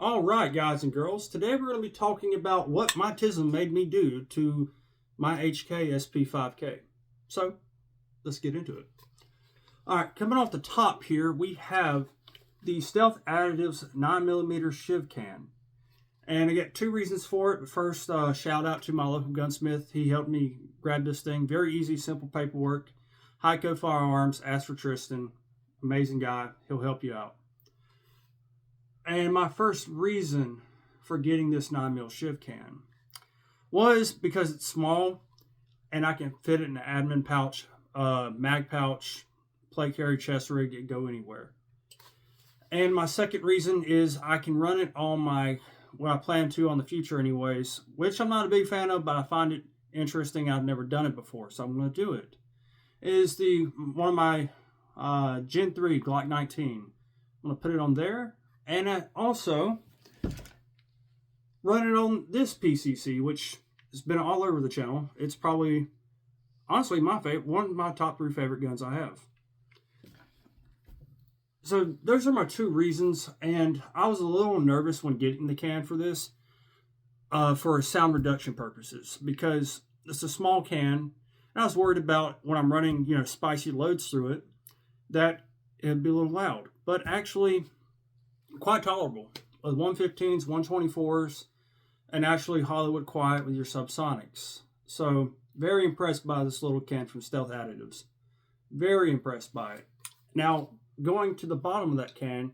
All right, guys and girls, today we're going to be talking about what my TISM made me do to my HK SP5K. So, let's get into it. All right, coming off the top here, we have the Stealth Additives 9mm Shiv Can. And I get two reasons for it. First, shout out to my local gunsmith. He helped me grab this thing. Very easy, simple paperwork. Heiko Firearms, ask for Tristan. Amazing guy. He'll help you out. And my first reason for getting this 9mm Shiv Can was because it's small and I can fit it in an admin pouch, mag pouch, plate carry, chest rig, and go anywhere. And my second reason is I can run it on my, what I plan to on the future anyways, which I'm not a big fan of, but I find it interesting. I've never done it before, so I'm going to do it. Is one of my Gen 3 Glock 19. I'm going to put it on there. And I also run it on this PCC, which has been all over the channel. It's probably, honestly, my favorite, one of my top 3 favorite guns I have. So those are my two reasons, and I was a little nervous when getting the can for this, for sound reduction purposes, because it's a small can, and I was worried about when I'm running, spicy loads through it, that it'd be a little loud. But actually, quite tolerable with 115s, 124s, and actually Hollywood quiet with your subsonics. So very impressed by this little can from Stealth Additives. Very impressed by it. Now, going to the bottom of that can,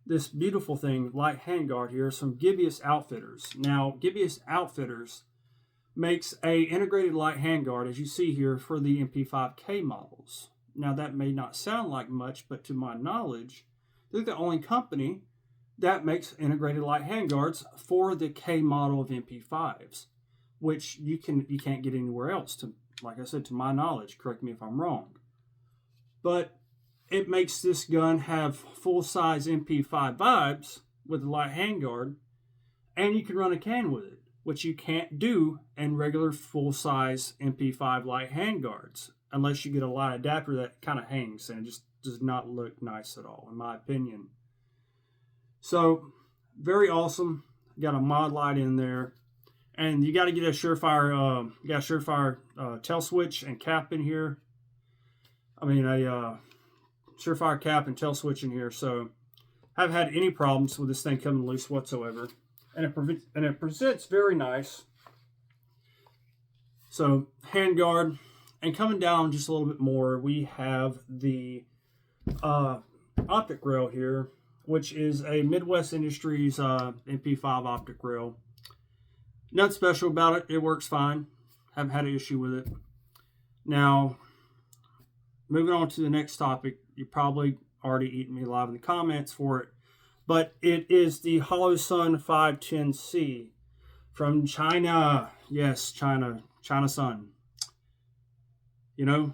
this beautiful thing, light handguard here, is from Gibeus Outfitters. Now, Gibeus Outfitters makes a integrated light handguard, as you see here, for the MP5K models. Now, that may not sound like much, but to my knowledge, they're the only company that makes integrated light handguards for the K model of MP5s, which you can't get anywhere else. To, like I said, to my knowledge, correct me if I'm wrong. But it makes this gun have full-size MP5 vibes with the light handguard, and you can run a can with it, which you can't do in regular full-size MP5 light handguards, unless you get a light adapter that kind of hangs, and it just does not look nice at all, in my opinion. So, very awesome. Got a mod light in there. And you got to get a Surefire, tail switch and cap in here. I mean, a Surefire cap and tail switch in here. So, I haven't had any problems with this thing coming loose whatsoever. And it presents very nice. So, handguard. And coming down just a little bit more, we have the optic rail here, which is a Midwest Industries MP5 optic rail. Nothing special about it. It works fine. Haven't had an issue with it. Now, moving on to the next topic. You probably already eaten me alive in the comments for it. But it is the HoloSun 510C from China. Yes, China Sun. I'm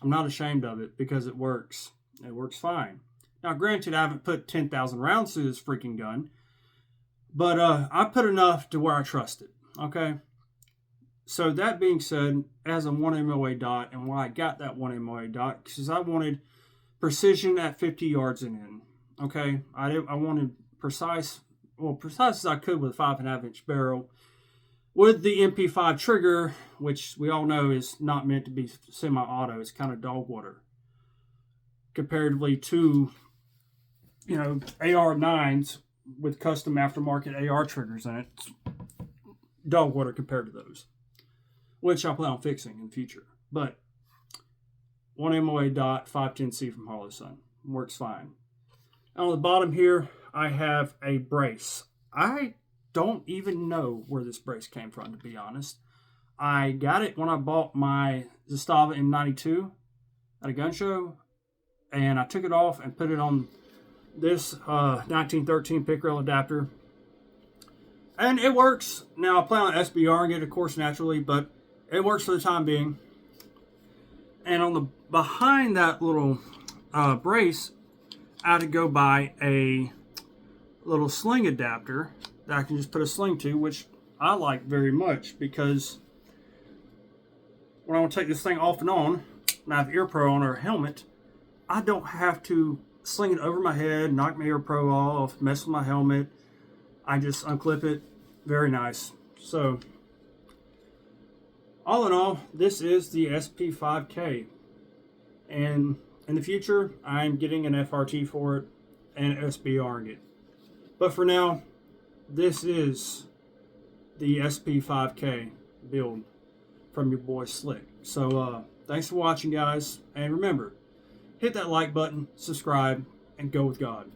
not ashamed of it because it works. It works fine. Now, granted, I haven't put 10,000 rounds through this freaking gun, but I put enough to where I trust it, okay? So that being said, as a 1 MOA dot, and why I got that 1 MOA dot, because I wanted precision at 50 yards and in, okay? I wanted precise as I could with a 5.5-inch barrel. With the MP5 trigger, which we all know is not meant to be semi-auto, it's kind of dog water, comparatively to AR9s with custom aftermarket AR triggers in it. Dog water compared to those, which I plan on fixing in the future. But 1 MOA dot 510C from HoloSun works fine. On the bottom here, I have a brace. I don't even know where this brace came from, to be honest. I got it when I bought my Zastava M92 at a gun show, and I took it off and put it on this 1913 pick rail adapter, and it works. Now I plan on SBRing it, of course, naturally, but it works for the time being. And on the behind that little brace, I had to go buy a little sling adapter that I can just put a sling to, which I like very much, because when I want to take this thing off and on, and I have ear pro on or a helmet, I don't have to sling it over my head, knock my ear pro off, mess with my helmet. I just unclip it. Very nice. So, all in all, this is the SP5K. And in the future, I'm getting an FRT for it and SBRing it. But for now, this is the SP5K build from your boy Slick. So, thanks for watching, guys. And remember, hit that like button, subscribe, and go with God.